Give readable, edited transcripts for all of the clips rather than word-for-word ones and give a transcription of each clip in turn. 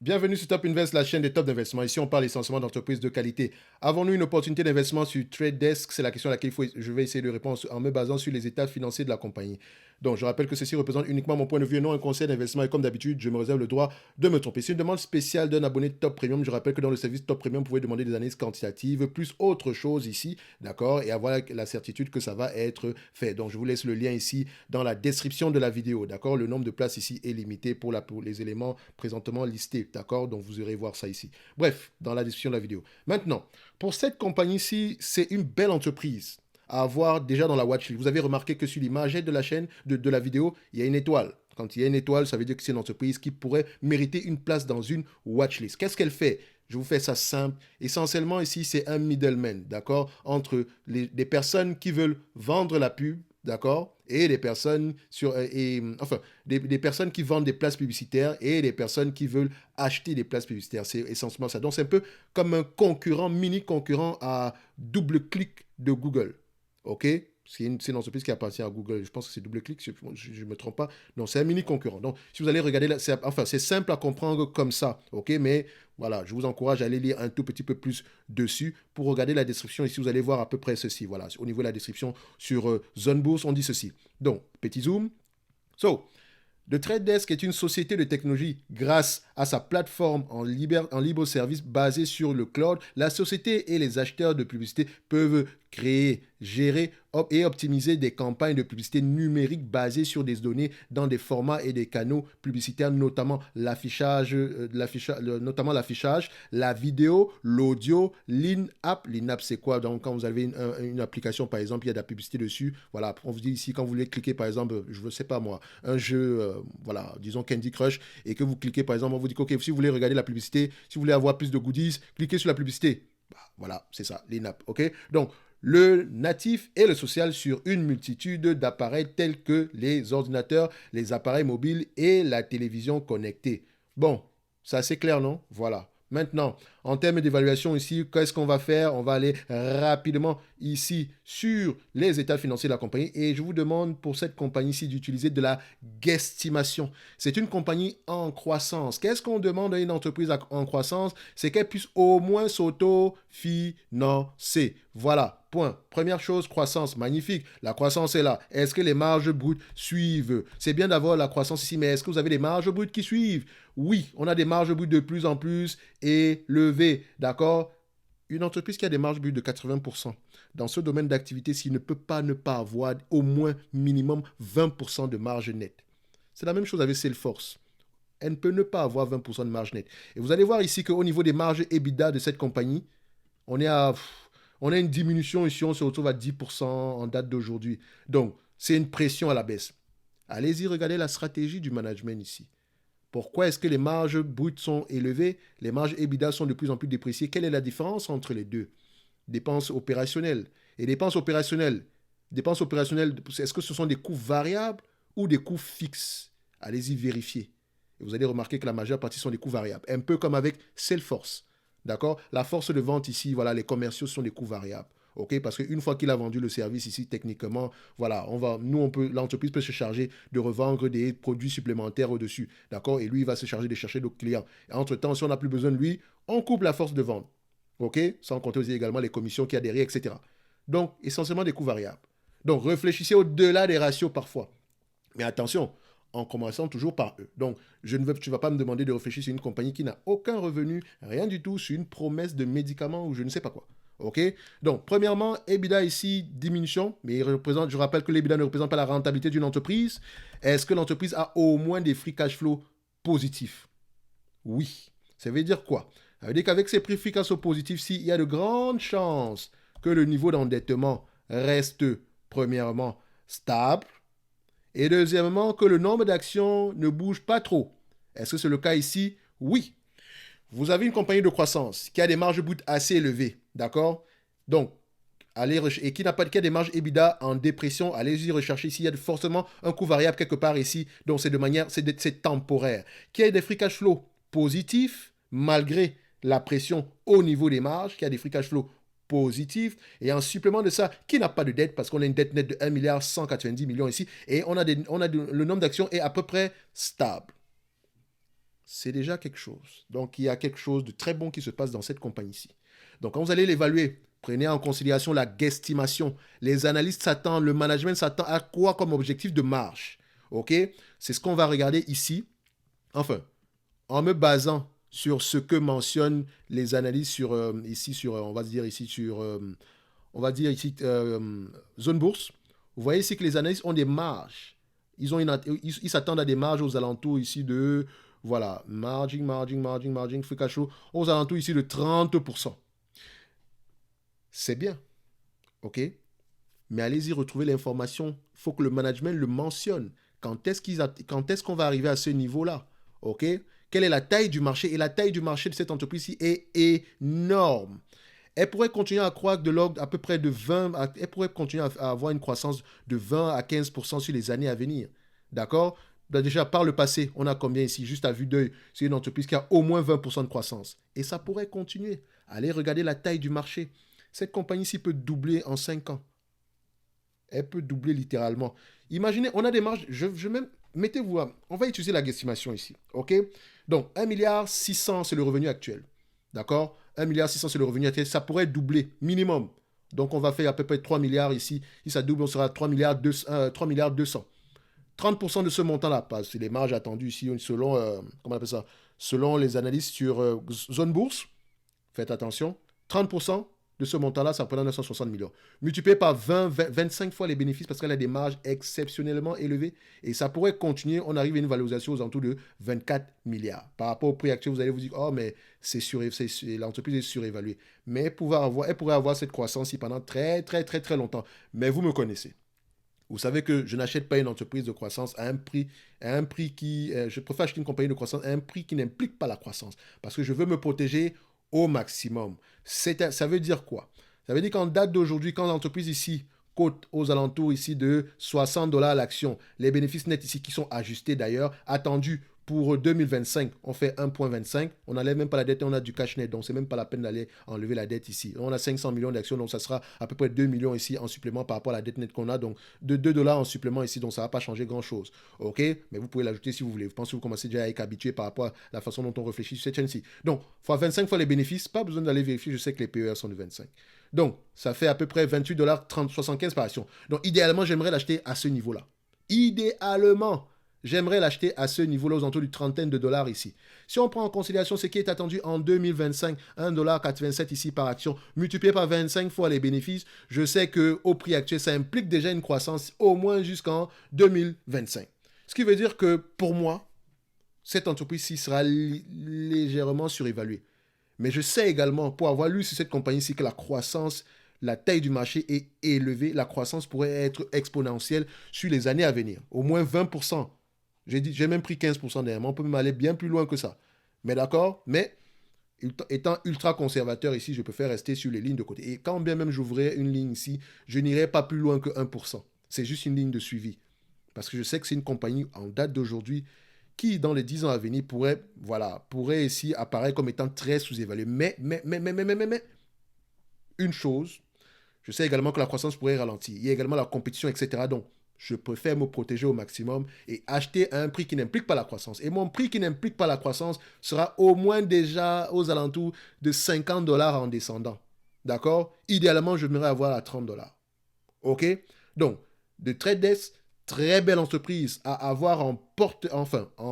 Bienvenue sur Top Invest, la chaîne des top d'investissement. Ici, on parle essentiellement d'entreprises de qualité. Avons-nous une opportunité d'investissement sur Trade Desk? C'est la question à laquelle je vais essayer de répondre en me basant sur les états financiers de la compagnie. Donc, je rappelle que ceci représente uniquement mon point de vue et non un conseil d'investissement. Et comme d'habitude, je me réserve le droit de me tromper. C'est une demande spéciale d'un abonné Top Premium. Je rappelle que dans le service Top Premium, vous pouvez demander des analyses quantitatives, plus autre chose ici, d'accord? Et avoir la certitude que ça va être fait. Donc, je vous laisse le lien ici dans la description de la vidéo, d'accord? Le nombre de places ici est limité pour les éléments présentement listés, d'accord? Donc, vous irez voir ça ici. Bref, dans la description de la vidéo. Maintenant, pour cette compagnie-ci, c'est une belle entreprise à avoir déjà dans la watchlist. Vous avez remarqué que sur l'image de la chaîne, de la vidéo, il y a une étoile. Quand il y a une étoile, ça veut dire que c'est une entreprise qui pourrait mériter une place dans une watchlist. Qu'est-ce qu'elle fait? Je vous fais ça simple. Essentiellement, ici, c'est un middleman, d'accord, entre des personnes qui veulent vendre la pub, d'accord, et des personnes des personnes qui vendent des places publicitaires et des personnes qui veulent acheter des places publicitaires. C'est essentiellement ça. Donc, c'est un peu comme un concurrent, mini concurrent à double clic de Google. OK? C'est une entreprise qui appartient à Google. Je pense que c'est double-clic, si je ne me trompe pas. Non, c'est un mini concurrent. Donc, si vous allez regarder, c'est simple à comprendre comme ça. OK? Mais voilà, je vous encourage à aller lire un tout petit peu plus dessus pour regarder la description. Ici, vous allez voir à peu près ceci. Voilà, au niveau de la description sur Zone Bourse, on dit ceci. Donc, petit zoom. So, The Trade Desk est une société de technologie. Grâce à sa plateforme en libre service basée sur le cloud, la société et les acheteurs de publicité peuvent créer, gérer et optimiser des campagnes de publicité numérique basées sur des données dans des formats et des canaux publicitaires, notamment l'affichage, la vidéo, l'audio, l'in-app. L'in-app, c'est quoi? Donc, quand vous avez une application, par exemple, il y a de la publicité dessus. Voilà, on vous dit ici, quand vous voulez cliquer, par exemple, je ne sais pas moi, un jeu, voilà, disons Candy Crush, et que vous cliquez, par exemple, on vous dit, OK, si vous voulez regarder la publicité, si vous voulez avoir plus de goodies, cliquez sur la publicité. Bah, voilà, c'est ça, l'in-app, OK? Donc, le natif et le social sur une multitude d'appareils tels que les ordinateurs, les appareils mobiles et la télévision connectée. Bon, c'est assez clair, non? Voilà. Maintenant, en termes d'évaluation ici, qu'est-ce qu'on va faire? On va aller rapidement ici sur les états financiers de la compagnie et je vous demande pour cette compagnie-ci d'utiliser de la guesstimation. C'est une compagnie en croissance. Qu'est-ce qu'on demande à une entreprise en croissance? C'est qu'elle puisse au moins s'auto-financer. Voilà. Point. Première chose, croissance. Magnifique. La croissance est là. Est-ce que les marges brutes suivent? C'est bien d'avoir la croissance ici, mais est-ce que vous avez des marges brutes qui suivent? Oui, on a des marges brutes de plus en plus élevées. D'accord? Une entreprise qui a des marges brutes de 80%, dans ce domaine d'activité, s'il ne peut pas ne pas avoir au moins minimum 20% de marge nette. C'est la même chose avec Salesforce. Elle ne peut ne pas avoir 20% de marge nette. Et vous allez voir ici qu'au niveau des marges EBITDA de cette compagnie, on est à on a une diminution ici, on se retrouve à 10% en date d'aujourd'hui. Donc, c'est une pression à la baisse. Allez-y, regardez la stratégie du management ici. Pourquoi est-ce que les marges brutes sont élevées? Les marges EBITDA sont de plus en plus dépréciées. Quelle est la différence entre les deux? Dépenses opérationnelles. Et dépenses opérationnelles, est-ce que ce sont des coûts variables ou des coûts fixes? Allez-y vérifier. Et vous allez remarquer que la majeure partie sont des coûts variables. Un peu comme avec Salesforce. D'accord? La force de vente ici, voilà, les commerciaux sont des coûts variables. OK? Parce qu'une fois qu'il a vendu le service ici, techniquement, voilà, l'entreprise peut se charger de revendre des produits supplémentaires au-dessus. D'accord? Et lui, il va se charger de chercher d'autres clients. Et entre-temps, si on n'a plus besoin de lui, on coupe la force de vente. OK? Sans compter aussi également les commissions qu'il y a derrière, etc. Donc, essentiellement des coûts variables. Donc, réfléchissez au-delà des ratios parfois. Mais attention, en commençant toujours par eux. Donc, tu ne vas pas me demander de réfléchir sur une compagnie qui n'a aucun revenu, rien du tout, sur une promesse de médicaments ou je ne sais pas quoi. OK? Donc, premièrement, EBITDA ici, diminution, mais je rappelle que l'EBITDA ne représente pas la rentabilité d'une entreprise. Est-ce que l'entreprise a au moins des free cash flow positifs? Oui. Ça veut dire quoi? Ça veut dire qu'avec ces free cash flow positifs, il y a de grandes chances que le niveau d'endettement reste, premièrement, stable, et deuxièmement, que le nombre d'actions ne bouge pas trop. Est-ce que c'est le cas ici? Oui. Vous avez une compagnie de croissance qui a des marges brutes assez élevées, d'accord? Donc, et qui a des marges EBITDA en dépression, allez-y rechercher s'il y a forcément un coût variable quelque part ici. Donc, c'est temporaire. Qui a des free cash flow positifs, malgré la pression au niveau des marges, qui a des free cash flow positif et en supplément de ça, qui n'a pas de dette parce qu'on a une dette nette de 1 milliard 190 millions ici et le nombre d'actions est à peu près stable. c'est déjà quelque chose. Donc, il y a quelque chose de très bon qui se passe dans cette compagnie-ci. Donc, quand vous allez l'évaluer, prenez en considération la guesstimation. Les analystes s'attendent, le management s'attend à quoi comme objectif de marge? OK? C'est ce qu'on va regarder ici. Enfin, en me basant sur ce que mentionnent les analystes sur, ici, sur, on va dire ici, sur, on va dire ici, zone bourse. Vous voyez ici que les analystes ont des marges. Ils s'attendent à des marges aux alentours ici de, voilà, margin, free cash flow, aux alentours ici de 30%. C'est bien, ok? Mais allez-y retrouver l'information. Il faut que le management le mentionne. Quand est-ce qu'on va arriver à ce niveau-là? Ok? Quelle est la taille du marché? Et la taille du marché de cette entreprise-ci est énorme. Elle pourrait continuer à croître de l'ordre à peu près de 20, elle pourrait continuer à avoir une croissance de 20 à 15% sur les années à venir. D'accord? Déjà, par le passé, on a combien ici? Juste à vue d'œil, c'est une entreprise qui a au moins 20% de croissance. Et ça pourrait continuer. Allez regarder la taille du marché. Cette compagnie-ci peut doubler en 5 ans. Elle peut doubler littéralement. Imaginez, on a des marges, je même, mettez-vous, on va utiliser la guesstimation ici, ok? Donc, 1,6 milliard, c'est le revenu actuel, d'accord? 1,6 milliard, c'est le revenu actuel, ça pourrait doubler, minimum. Donc, on va faire à peu près 3 milliards ici. Si ça double, on sera à 3 milliards, 3 milliards 200. 30% de ce montant-là, c'est les marges attendues ici, selon, comment on appelle ça? Selon les analystes sur zone bourse, faites attention, 30% de ce montant-là, ça représente 960 millions. Multiplié par 25 fois les bénéfices parce qu'elle a des marges exceptionnellement élevées. Et ça pourrait continuer. On arrive à une valorisation aux alentours de 24 milliards. Par rapport au prix actuel, vous allez vous dire, oh, mais l'entreprise est surévaluée. Mais elle pourrait avoir cette croissance pendant très, très, très, très longtemps. Mais vous me connaissez. Vous savez que je n'achète pas une entreprise de croissance à un prix qui... je préfère acheter une compagnie de croissance à un prix qui n'implique pas la croissance. Parce que je veux me protéger au maximum. Ça veut dire quoi? Ça veut dire qu'en date d'aujourd'hui, quand l'entreprise ici cote aux alentours ici de 60 dollars l'action, les bénéfices nets ici qui sont ajustés d'ailleurs, attendus pour 2025, on fait 1,25. On n'enlève même pas la dette et on a du cash net. Donc, c'est même pas la peine d'aller enlever la dette ici. On a 500 millions d'actions, donc ça sera à peu près 2 millions ici en supplément par rapport à la dette nette qu'on a. Donc, de 2 dollars en supplément ici. Donc, ça ne va pas changer grand-chose. OK? Mais vous pouvez l'ajouter si vous voulez. Je pense que vous commencez déjà à être habitué par rapport à la façon dont on réfléchit sur cette chaîne-ci. Donc, fois 25 fois les bénéfices, pas besoin d'aller vérifier. Je sais que les PER sont de 25. Donc, ça fait à peu près 28 dollars 75 par action. Donc, idéalement, j'aimerais l'acheter à ce niveau-là. Idéalement. J'aimerais l'acheter à ce niveau-là, aux alentours du trentaine de dollars ici. Si on prend en considération ce qui est attendu en 2025, 1,87$ ici par action, multiplié par 25 fois les bénéfices, je sais qu'au prix actuel, ça implique déjà une croissance au moins jusqu'en 2025. Ce qui veut dire que pour moi, cette entreprise-ci sera légèrement surévaluée. Mais je sais également, pour avoir lu sur cette compagnie-ci, que la croissance, la taille du marché est élevée, la croissance pourrait être exponentielle sur les années à venir. Au moins 20%. J'ai même pris 15% derrière. On peut même aller bien plus loin que ça. Mais d'accord? Mais étant ultra conservateur ici, je préfère rester sur les lignes de côté. Et quand bien même j'ouvrirai une ligne ici, je n'irai pas plus loin que 1%. C'est juste une ligne de suivi. Parce que je sais que c'est une compagnie en date d'aujourd'hui qui, dans les 10 ans à venir, pourrait ici apparaître comme étant très sous-évaluée. Mais, une chose, je sais également que la croissance pourrait ralentir. Il y a également la compétition, etc. Donc, je préfère me protéger au maximum et acheter à un prix qui n'implique pas la croissance. Et mon prix qui n'implique pas la croissance sera au moins déjà aux alentours de 50 dollars en descendant. D'accord? Idéalement, je devrais avoir à 30 dollars. OK? Donc, de TradeDesk, très belle entreprise à avoir en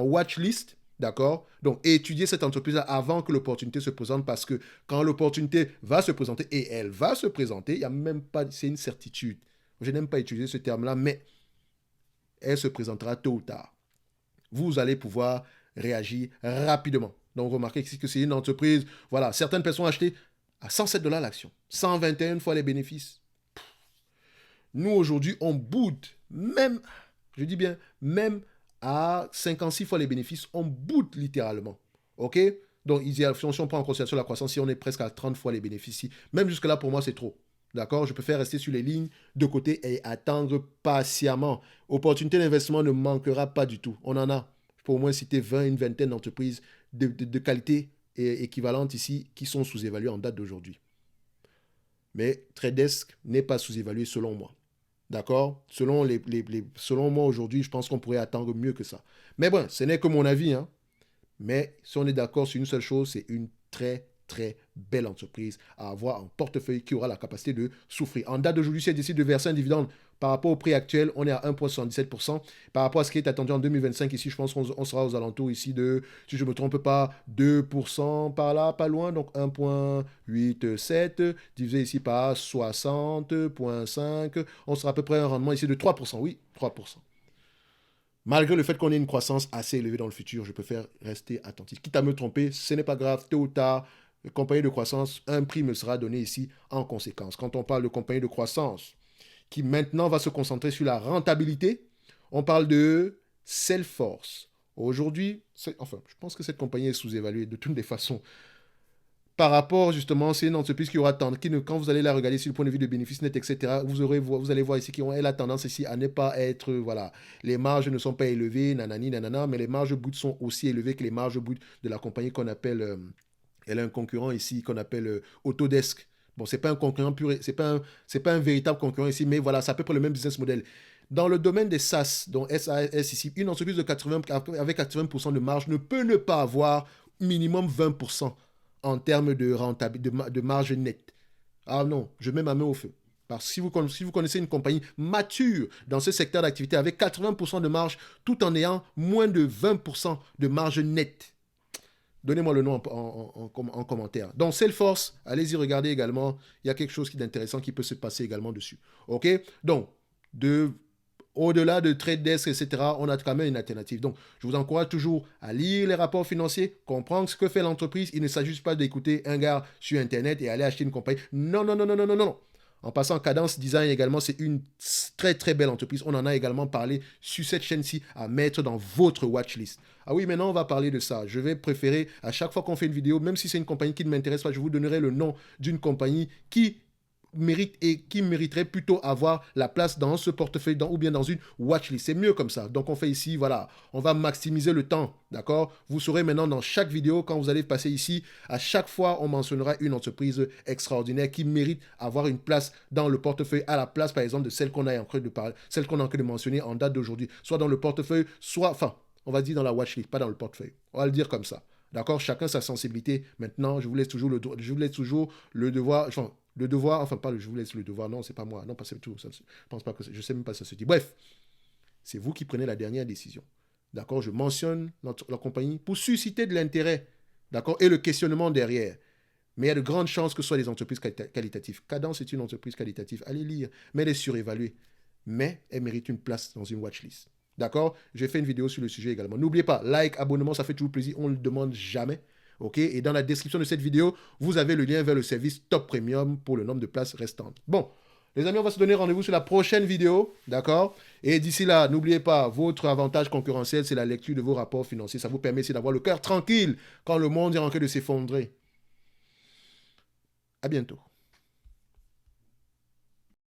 watchlist. D'accord? Donc, étudier cette entreprise avant que l'opportunité se présente parce que quand l'opportunité va se présenter, et elle va se présenter, il n'y a même pas, c'est une certitude. Je n'aime pas utiliser ce terme-là, mais elle se présentera tôt ou tard. Vous allez pouvoir réagir rapidement. Donc, remarquez ici que c'est une entreprise, voilà, certaines personnes ont acheté à 107 dollars l'action, 121 fois les bénéfices. Nous, aujourd'hui, on boude, même, je dis bien, même à 56 fois les bénéfices, on boude littéralement. OK? Donc, si on prend en considération la croissance, si on est presque à 30 fois les bénéfices, même jusque-là, pour moi, c'est trop. D'accord? Je préfère rester sur les lignes de côté et attendre patiemment. Opportunité d'investissement ne manquera pas du tout. On en a. Je peux au moins citer 20, une vingtaine d'entreprises de qualité et équivalentes ici qui sont sous-évaluées en date d'aujourd'hui. Mais TradeDesk n'est pas sous-évalué selon moi. D'accord? Selon moi aujourd'hui, je pense qu'on pourrait attendre mieux que ça. Mais bon, ce n'est que mon avis. Hein. Mais si on est d'accord sur une seule chose, c'est une très belle entreprise à avoir en portefeuille qui aura la capacité de souffrir. En date d'aujourd'hui, si elle décide de verser un dividende par rapport au prix actuel, on est à 1,77%. Par rapport à ce qui est attendu en 2025, ici, je pense qu'on sera aux alentours ici de, si je ne me trompe pas, 2% par là, pas loin. Donc 1,87 divisé ici par 60,5. On sera à peu près un rendement ici de 3%. Oui, 3%. Malgré le fait qu'on ait une croissance assez élevée dans le futur, je préfère rester attentif. Quitte à me tromper, ce n'est pas grave, tôt ou tard, compagnie de croissance, un prix me sera donné ici en conséquence. Quand on parle de compagnie de croissance qui maintenant va se concentrer sur la rentabilité, on parle de Salesforce. Aujourd'hui, enfin, je pense que cette compagnie est sous-évaluée de toutes les façons. Par rapport, justement, c'est une entreprise qui aura tendance, quand vous allez la regarder sur le point de vue de bénéfices nets, etc., vous allez voir ici qu'elle a tendance ici à ne pas être, voilà, les marges ne sont pas élevées, nanani, nanana, mais les marges brutes sont aussi élevées que les marges brutes de la compagnie qu'on appelle, elle a un concurrent ici qu'on appelle Autodesk. Bon, c'est pas un concurrent pur, c'est pas un véritable concurrent ici, mais voilà, c'est à peu près le même business model. Dans le domaine des SaaS, donc SAS ici, une entreprise de 80, avec 80% de marge ne peut ne pas avoir minimum 20% en termes de rentabilité, de marge nette. Ah non, je mets ma main au feu. Parce que si vous connaissez une compagnie mature dans ce secteur d'activité avec 80% de marge tout en ayant moins de 20% de marge nette, donnez-moi le nom en commentaire. Donc Salesforce, allez-y regarder également. Il y a quelque chose d'intéressant qui peut se passer également dessus. OK? Donc, au-delà de trade desk, etc., on a quand même une alternative. Donc, je vous encourage toujours à lire les rapports financiers, comprendre ce que fait l'entreprise. Il ne s'agit pas d'écouter un gars sur Internet et aller acheter une compagnie. Non, non, non, non, non, non, non. En passant, Cadence Design également, c'est une très belle entreprise. On en a également parlé sur cette chaîne-ci à mettre dans votre watchlist. Ah oui, maintenant on va parler de ça. Je vais préférer, à chaque fois qu'on fait une vidéo, même si c'est une compagnie qui ne m'intéresse pas, je vous donnerai le nom d'une compagnie qui mérite et qui mériterait plutôt avoir la place dans ce portefeuille ou bien dans une watchlist. C'est mieux comme ça. Donc on fait ici, voilà, on va maximiser le temps, d'accord? Vous saurez maintenant dans chaque vidéo, quand vous allez passer ici, à chaque fois, on mentionnera une entreprise extraordinaire qui mérite avoir une place dans le portefeuille à la place, par exemple, de celle qu'on a en train de parler, celle qu'on a en train de mentionner en date d'aujourd'hui, soit dans le portefeuille, soit, enfin, on va dire dans la watchlist, pas dans le portefeuille. On va le dire comme ça. D'accord? Chacun sa sensibilité. Maintenant, je vous laisse toujours le devoir, enfin, le devoir, enfin pas je vous laisse le devoir, non, c'est pas moi, non, pas c'est tout, ça, je pense pas que je sais même pas si ça se dit. Bref, c'est vous qui prenez la dernière décision. D'accord? Je mentionne la compagnie pour susciter de l'intérêt, d'accord, et le questionnement derrière. Mais il y a de grandes chances que ce soit des entreprises qualitatives. Cadence est une entreprise qualitative, allez lire, mais elle est surévaluée. Mais elle mérite une place dans une watchlist. D'accord? J'ai fait une vidéo sur le sujet également. N'oubliez pas, like, abonnement, ça fait toujours plaisir, on ne le demande jamais. OK? Et dans la description de cette vidéo, vous avez le lien vers le service Top Premium pour le nombre de places restantes. Bon, les amis, on va se donner rendez-vous sur la prochaine vidéo, d'accord? Et d'ici là, n'oubliez pas, votre avantage concurrentiel, c'est la lecture de vos rapports financiers. Ça vous permet aussi d'avoir le cœur tranquille quand le monde est en train de s'effondrer. À bientôt.